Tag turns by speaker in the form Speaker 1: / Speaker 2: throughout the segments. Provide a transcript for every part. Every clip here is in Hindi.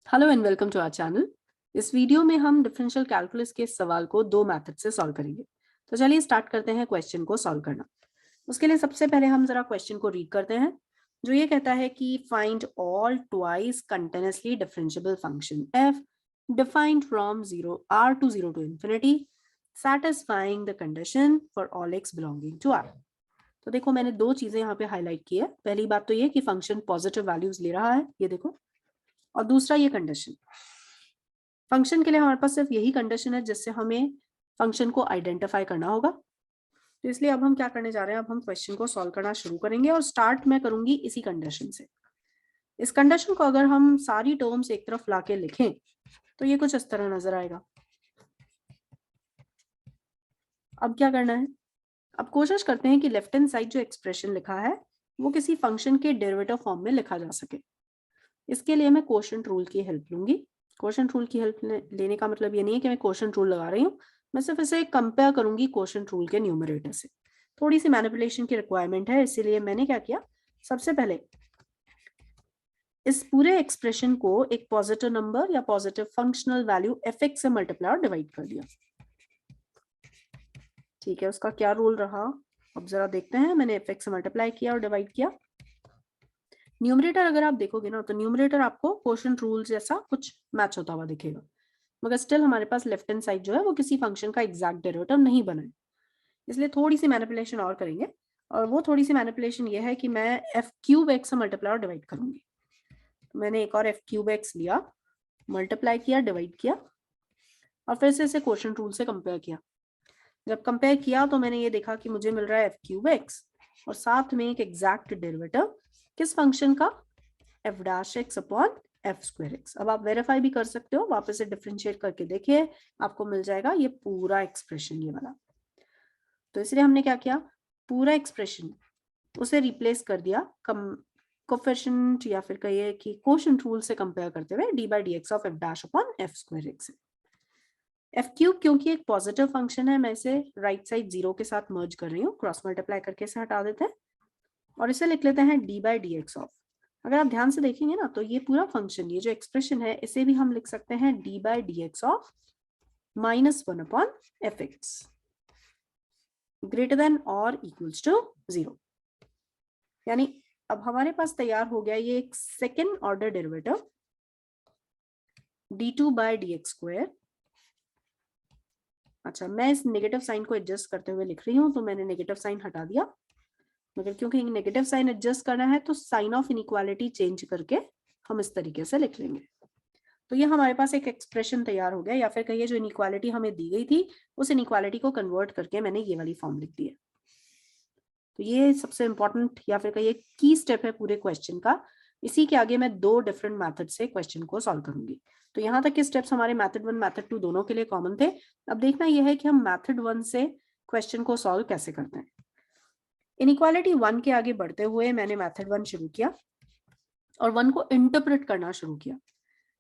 Speaker 1: Hello and welcome to our channel. इस वीडियो में हम डिफरेंशियल कैलकुलस के इस सवाल को दो मेथड से सॉल्व करेंगे। तो चलिए स्टार्ट करते हैं क्वेश्चन को सॉल्व करना। उसके लिए सबसे पहले हम जरा क्वेश्चन को रीड करते हैं, जो ये कहता है कि find all twice continuously differentiable function f defined from 0 to infinity satisfying the condition for all x belonging to r। तो देखो मैंने दो चीजें यहाँ पे हाईलाइट की है। पहली बात तो ये कि फंक्शन पॉजिटिव वैल्यूज ले रहा है, ये देखो, और दूसरा ये कंडीशन। फंक्शन के लिए हमारे पास सिर्फ यही कंडीशन है जिससे हमें फंक्शन को आइडेंटिफाई करना होगा। तो इसलिए अब हम क्या करने जा रहे हैं, अब हम क्वेश्चन को सॉल्व करना शुरू करेंगे और स्टार्ट मैं करूंगी इसी कंडीशन से। इस कंडीशन को अगर हम सारी टर्म्स एक तरफ लाके लिखें तो ये कुछ इस तरह नजर आएगा। अब क्या करना है, अब कोशिश करते हैं कि लेफ्ट हैंड साइड जो एक्सप्रेशन लिखा है वो किसी फंक्शन के डेरिवेटिव फॉर्म में लिखा जा सके। इसके लिए मैं कोशेंट रूल की हेल्प लूंगी। कोशेंट रूल की हेल्प लेने का मतलब ये नहीं है कि मैं कोशेंट रूल लगा रही हूँ, मैं सिर्फ इसे कंपेयर करूंगी कोशेंट रूल के न्यूमरेटर से। थोड़ी सी मैनिपुलेशन की रिक्वायरमेंट है, इसीलिए मैंने क्या किया, सबसे पहले इस पूरे एक्सप्रेशन को एक पॉजिटिव नंबर या पॉजिटिव फंक्शनल वैल्यू fx से मल्टीप्लाई और डिवाइड कर दिया। ठीक है, उसका क्या रूल रहा, अब जरा देखते हैं। मैंने fx से मल्टीप्लाई किया और डिवाइड किया। न्यूमरेटर अगर आप देखोगे ना तो न्यूमरेटर आपको कोशेंट रूल जैसा कुछ मैच होता हुआ दिखेगा, मगर स्टिल हमारे पास लेफ्ट हैंड साइड जो है वो किसी फंक्शन का एग्जैक्ट डेरिवेटिव नहीं बना है। इसलिए थोड़ी सी मैनिपुलेशन और करेंगे, और वो थोड़ी सी मैनिपुलेशन ये है कि मैं एफ क्यूब एक्स से मल्टीप्लाई और डिवाइड करूंगी। तो मैंने एक और एफ क्यूब एक्स लिया, मल्टीप्लाई किया, डिवाइड किया, और फिर से इसे कोशेंट रूल से कंपेयर किया। जब कंपेयर किया तो मैंने ये देखा कि मुझे मिल रहा है एफ क्यूब एक्स और साथ में एक एग्जैक्ट डेरिवेटिव किस फंक्शन का, F dash x upon F square x. अब आप वेरीफाई भी कर सकते हो, वापस से डिफरेंशिएट करके देखिए, आपको मिल जाएगा ये पूरा एक्सप्रेशन, ये वाला। तो इसलिए हमने क्या किया, पूरा एक्सप्रेशन उसे रिप्लेस कर दिया कोफिशिएंट या फिर कहिए कि कोशेंट रूल से कंपेयर करते हुए D by D x of F dash upon F square x. F cube क्योंकि एक पॉजिटिव फंक्शन है, मैं इसे राइट साइड 0 के साथ मर्ज कर रही हूँ, क्रॉस मल्टीप्लाई करके इसे हटा देते हैं और इसे लिख लेते हैं D by D x of. अगर आप ध्यान से देखेंगे ना तो ये पूरा फंक्शन, ये जो एक्सप्रेशन है, इसे भी हम लिख सकते हैं D by D x of -1 upon F x greater than और इक्वल्स टू 0। यानी अब हमारे पास तैयार हो गया ये एक second order derivative d2 by D x square. अच्छा, मैं इस नेगेटिव साइन को एडजस्ट करते हुए लिख रही हूँ, तो मैंने नेगेटिव साइन हटा दिया, मगर क्योंकि नेगेटिव साइन एडजस्ट करना है तो साइन ऑफ इनइक्वालिटी चेंज करके हम इस तरीके से लिख लेंगे। तो ये हमारे पास एक एक्सप्रेशन तैयार हो गया, या फिर कहिए जो इनइक्वालिटी हमें दी गई थी उस इनइक्वालिटी को कन्वर्ट करके मैंने ये वाली फॉर्म लिख दी है। तो ये सबसे इंपॉर्टेंट या फिर कहिए की स्टेप है पूरे क्वेश्चन का। इसी के आगे मैं दो डिफरेंट मेथड से क्वेश्चन को सॉल्व करूंगी। तो यहाँ तक के स्टेप्स हमारे मेथड 1 मेथड 2 दोनों के लिए कॉमन थे। अब देखना यह है कि हम मेथड 1 से क्वेश्चन को सॉल्व कैसे करते हैं। इनइक्वालिटी 1 के आगे बढ़ते हुए मैंने मेथड 1 शुरू किया और 1 को इंटरप्रेट करना शुरू किया।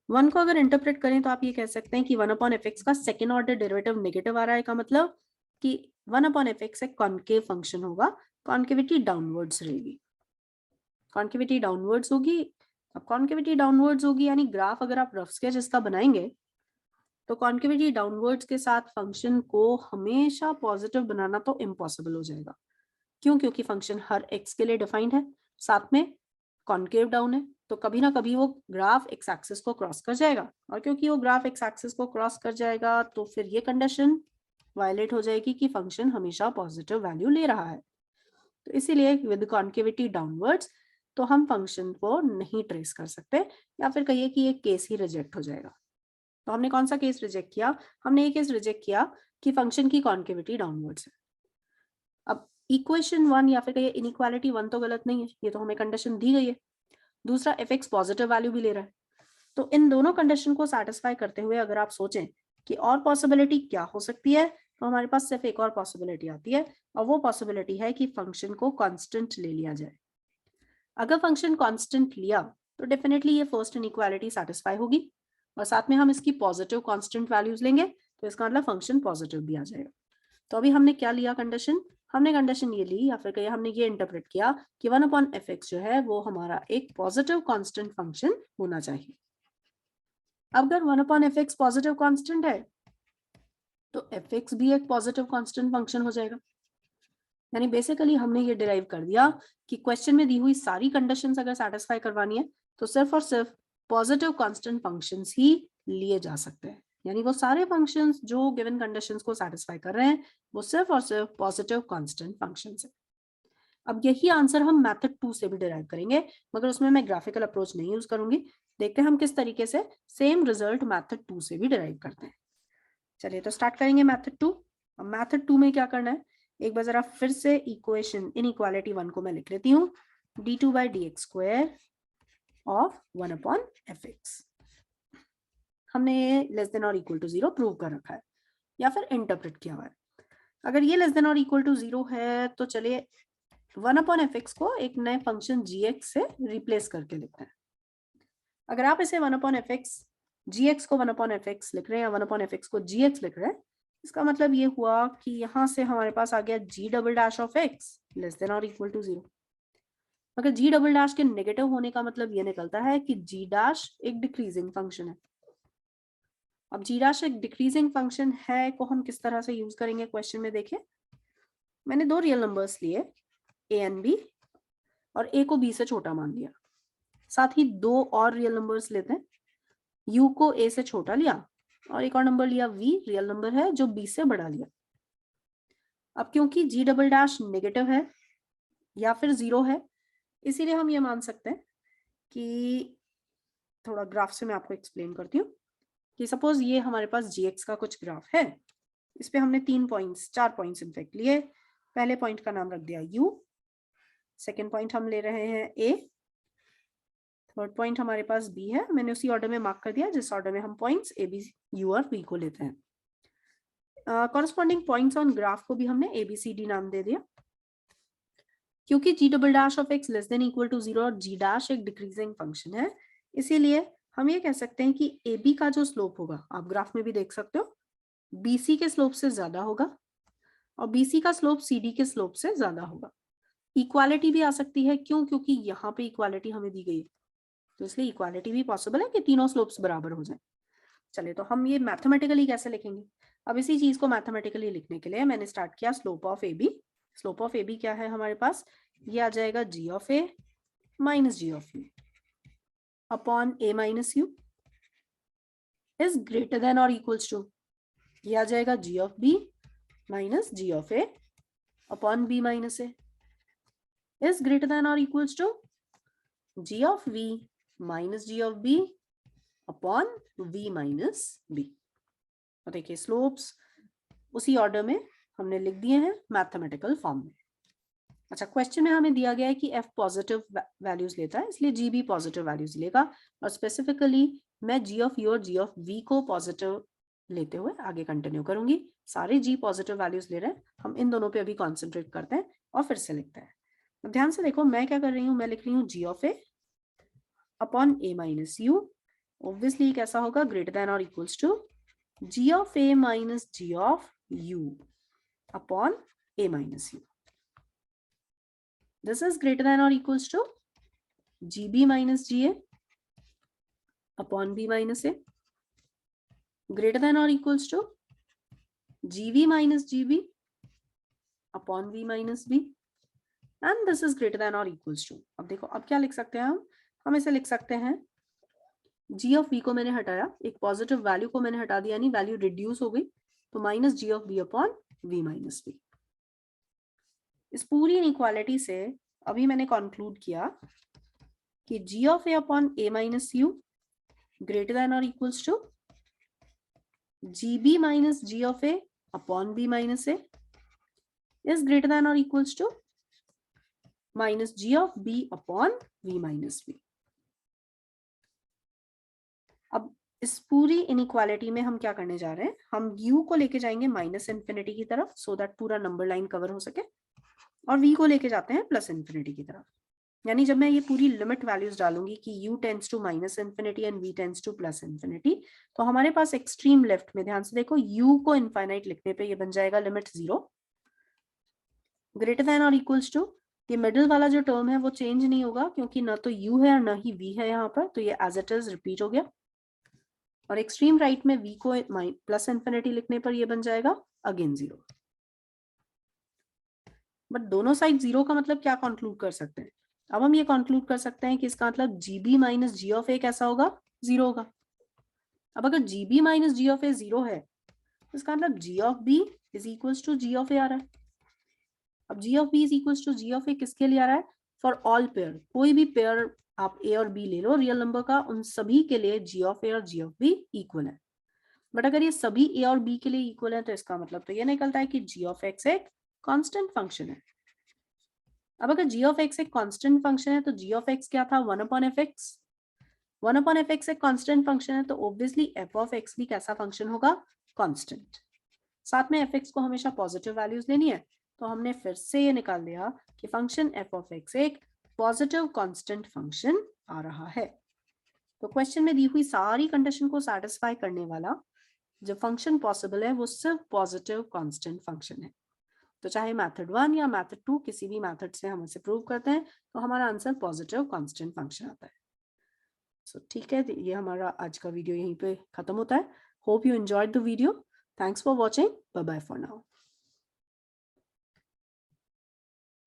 Speaker 1: 1 को अगर इंटरप्रेट करें तो आप ये कह सकते हैं कि 1 अपॉन एफ एक्स का सेकेंड ऑर्डर डेरिवेटिव नेगेटिव आ रहा है, का मतलब कि 1 अपॉन एफ एक्स एक कॉन्केव फंक्शन होगा, कॉन्केविटी डाउनवर्ड्स रहेगी, कॉन्केविटी डाउनवर्ड्स होगी। अब कॉन्केविटी डाउनवर्ड्स होगी यानी ग्राफ अगर आप रफ स्केच इसका बनाएंगे तो कॉन्केविटी डाउनवर्ड्स के साथ फंक्शन को हमेशा पॉजिटिव बनाना तो इम्पॉसिबल हो जाएगा। क्यों? क्योंकि फंक्शन हर एक्स के लिए डिफाइंड है, साथ में कॉन्केव डाउन है, तो कभी ना कभी वो ग्राफ एक्स एक्सिस को क्रॉस कर जाएगा, और क्योंकि वो ग्राफ एक्स एक्सिस को क्रॉस कर जाएगा तो फिर ये कंडीशन वायलेट हो जाएगी कि फंक्शन हमेशा पॉजिटिव वैल्यू ले रहा है। तो इसीलिए विद कॉन्केविटी डाउनवर्ड्स तो हम फंक्शन को नहीं ट्रेस कर सकते, या फिर कहिए कि ये केस ही रिजेक्ट हो जाएगा। तो हमने कौन सा केस रिजेक्ट किया, हमने ये केस रिजेक्ट किया कि फंक्शन की कॉन्केविटी डाउनवर्ड्स है। अब इक्वेशन 1 या फिर कहिए इनइक्वालिटी 1 तो गलत नहीं है, ये तो हमें कंडीशन दी गई है। दूसरा एफ एक्स पॉजिटिव वैल्यू भी ले रहा है। तो इन दोनों कंडीशन को सेटिस्फाई करते हुए अगर आप सोचें कि और पॉसिबिलिटी क्या हो सकती है, तो हमारे पास सिर्फ एक और पॉसिबिलिटी आती है, और वो पॉसिबिलिटी है कि फंक्शन को कांस्टेंट ले लिया जाए। अगर फंक्शन कांस्टेंट लिया तो डेफिनेटली ये फर्स्ट इनइक्वालिटी सेटिस्फाई होगी, और साथ में हम इसकी पॉजिटिव कांस्टेंट वैल्यूज लेंगे तो इसका मतलब फंक्शन पॉजिटिव भी आ जाएगा। तो अभी हमने क्या लिया कंडीशन, हमने कंडीशन ये ली, या फिर कहिए हमने ये इंटरप्रेट किया कि 1 अपॉन एफ एक्स जो है वो हमारा एक पॉजिटिव कांस्टेंट फंक्शन होना चाहिए। अगर 1/f(x) पॉजिटिव कांस्टेंट है तो f(x) भी एक पॉजिटिव कांस्टेंट फंक्शन हो जाएगा। यानी बेसिकली हमने ये डिराइव कर दिया कि क्वेश्चन में दी हुई सारी कंडीशंस अगर सेटिस्फाई करवानी है तो सिर्फ और सिर्फ पॉजिटिव कांस्टेंट फंक्शंस ही लिए जा सकते हैं। यानी वो सारे फंक्शंस जो गिवन कंडीशंस को सेटिस्फाई कर रहे हैं वो सिर्फ और सिर्फ पॉजिटिव कांस्टेंट फंक्शंस है। अब यही आंसर हम मेथड 2 से भी डिराइव करेंगे, मगर उसमें मैं ग्राफिकल अप्रोच नहीं यूज करूंगी। देखते हैं हम किस तरीके से सेम रिजल्ट मेथड 2 से भी डिराइव करते हैं। चलिए तो स्टार्ट करेंगे मेथड 2। अब मेथड 2 में क्या करना है, एक बार जरा फिर से इक्वेशन इनइक्वालिटी 1 को मैं लिख लेती हूँ, d2/dx² ऑफ 1/fx। हमने ये लेस देन और इक्वल टू 0 प्रूव कर रखा है या फिर इंटरप्रेट किया हुआ है। अगर ये लेस देन और इक्वल टू 0 है तो चलिए 1/fx को एक नए फंक्शन gx से रिप्लेस करके लिखते हैं। अगर आप इसे 1/fx gx को 1/fx लिख रहे हैं या 1/fx को gx लिख रहे हैं, इसका मतलब ये हुआ कि यहां से हमारे पास आ गया g'(x) लेस देन और इक्वल टू 0। मगर g' के नेगेटिव होने का मतलब ये निकलता है कि g' एक डिक्रीजिंग फंक्शन है। अब g' एक डिक्रीजिंग फंक्शन है को हम किस तरह से यूज करेंगे क्वेश्चन में देखिए। मैंने दो रियल नंबर्स लिए a एंड b और a को b से छोटा मान लिया। साथ ही दो और रियल नंबर्स लेते हैं, u को a से छोटा लिया और एक और नंबर लिया v, रियल नंबर है जो b से बड़ा लिया। अब क्योंकि g' नेगेटिव है या फिर 0 है, इसीलिए हम ये मान सकते हैं कि थोड़ा ग्राफ से मैं आपको एक्सप्लेन करती हूँ कि सपोज ये हमारे पास gx का कुछ ग्राफ है। इस पे हमने 4 पॉइंट्स इनफेक्ट लिए। पहले पॉइंट का नाम रख दिया u, सेकेंड पॉइंट हम ले रहे हैं a, थर्ड पॉइंट हमारे पास b है। मैंने उसी ऑर्डर में मार्क कर दिया जिस ऑर्डर में हम पॉइंट्स a, b, u और v को लेते हैं। कॉरेस्पॉन्डिंग पॉइंट्स ऑन ग्राफ को भी हमने ABCD नाम दे दिया। क्योंकि g'(x) less than equal to 0 और g' एक डिक्रीजिंग फंक्शन है, इसीलिए हम ये कह सकते हैं कि AB का जो स्लोप होगा, आप ग्राफ में भी देख सकते हो, BC के स्लोप से ज्यादा होगा और BC का स्लोप CD के स्लोप से ज्यादा होगा। इक्वालिटी भी आ सकती है, क्यों? क्योंकि यहाँ पे इक्वालिटी हमें दी गई है, तो इसलिए इक्वालिटी भी पॉसिबल है कि तीनों स्लोप्स बराबर हो जाए। चलिए तो हम ये मैथमेटिकली कैसे लिखेंगे। अब इसी चीज को मैथमेटिकली लिखने के लिए मैंने स्टार्ट किया slope of AB। Slope of AB क्या है हमारे पास, ये आ जाएगा g(a) minus g(u) upon a minus u is greater than और इक्वल्स टू, ये आ जाएगा g(b) minus g(a) upon b minus a is greater than और equals to g(v) minus g(b) upon v minus b। और देखिए स्लोप्स उसी ऑर्डर में हमने लिख दिए हैं मैथमेटिकल फॉर्म में। अच्छा, क्वेश्चन में हमें दिया गया है कि f पॉजिटिव वैल्यूज लेता है, इसलिए g भी पॉजिटिव वैल्यूज लेगा और स्पेसिफिकली मैं g(u) और g(v) को पॉजिटिव लेते हुए आगे कंटिन्यू करूंगी। सारे g पॉजिटिव वैल्यूज ले रहे हैं, हम इन दोनों पे अभी कॉन्सेंट्रेट करते हैं और फिर से लिखते हैं। अब ध्यान से देखो मैं क्या कर रही हूँ, मैं लिख रही हूँ g(a) upon a minus u। Obviously कैसा होगा, ग्रेटर देन और equals to g(a) minus g(u) upon a minus u। This is greater than or equals to GB minus GA upon B minus A, greater than or equals to GV minus GB upon V minus B, and this is greater than or equals to। अब देखो अब क्या लिख सकते हैं हम इसे लिख सकते हैं G of V को मैंने हटाया, एक पॉजिटिव वैल्यू को मैंने हटा दिया, यानी वैल्यू रिड्यूस हो गई, तो minus G of B upon V minus B। इस पूरी इनइक्वालिटी से अभी मैंने कंक्लूड किया कि g(a) upon a minus u greater than और equals to gb minus g(a) upon b minus a is greater than और equals to minus g(b) upon v minus b। अब इस पूरी इनइक्वालिटी में हम क्या करने जा रहे हैं, हम u को लेके जाएंगे माइनस इन्फिनिटी की तरफ सो दैट पूरा नंबर लाइन कवर हो सके, और v को लेके जाते हैं प्लस इन्फिनिटी की तरफ। यानी जब मैं ये पूरी लिमिट वैल्यूज डालूंगी कि u tends to minus infinity and v tends to plus infinity, तो हमारे पास एक्सट्रीम लेफ्ट में ध्यान से देखो u को इनफाइनाइट लिखने पे ये बन जाएगा लिमिट 0 ग्रेटर देन और इक्वल्स टू, ये मिडिल वाला जो टर्म है वो चेंज नहीं होगा क्योंकि ना तो u है और ना ही v है यहाँ पर, तो ये एज इट इज रिपीट हो गया। और एक्सट्रीम राइट में v को प्लस इन्फिनिटी लिखने पर ये बन जाएगा अगेन 0। बट दोनों साइड 0 का मतलब क्या कंक्लूड कर सकते हैं? अब हम ये कंक्लूड कर सकते हैं कि इसका मतलब gb minus G of A कैसा होगा? 0 होगा। अब अगर gb minus G of A 0 है तो इसका मतलब g of b is equals to g of A आ रहा है। अब g of b is equals to g of A किसके लिए आ रहा है? फॉर ऑल पेयर, कोई भी पेयर आप a और b ले लो रियल नंबर का, उन सभी के लिए g ऑफ a और g ऑफ b इक्वल है। बट अगर ये सभी a और b के लिए इक्वल है तो इसका मतलब तो ये निकलता है कि g ऑफ x एक कांस्टेंट फंक्शन है। अब अगर g ऑफ x एक कांस्टेंट फंक्शन है तो g ऑफ x क्या था? 1 upon F x. 1 upon F x एक कांस्टेंट फंक्शन है तो ऑब्वियसली f ऑफ x भी कैसा फंक्शन होगा? कांस्टेंट। साथ में f(x) को हमेशा पॉजिटिव वैल्यूज लेनी है, तो हमने फिर से ये निकाल लिया कि फंक्शन f ऑफ x एक पॉजिटिव कांस्टेंट फंक्शन आ रहा है। तो क्वेश्चन में दी हुई सारी कंडीशन को सेटिस्फाई करने वाला जो फंक्शन पॉसिबल है वो सिर्फ पॉजिटिव कांस्टेंट फंक्शन है। तो चाहे मेथड 1 या मेथड 2 किसी भी मेथड से हम इसे प्रूव करते हैं तो हमारा आंसर पॉजिटिव कांस्टेंट फंक्शन आता है। सो ठीक है, ये हमारा आज का वीडियो यहीं पे खत्म होता है। Hope you enjoyed the video. Thanks for watching. Bye bye for now.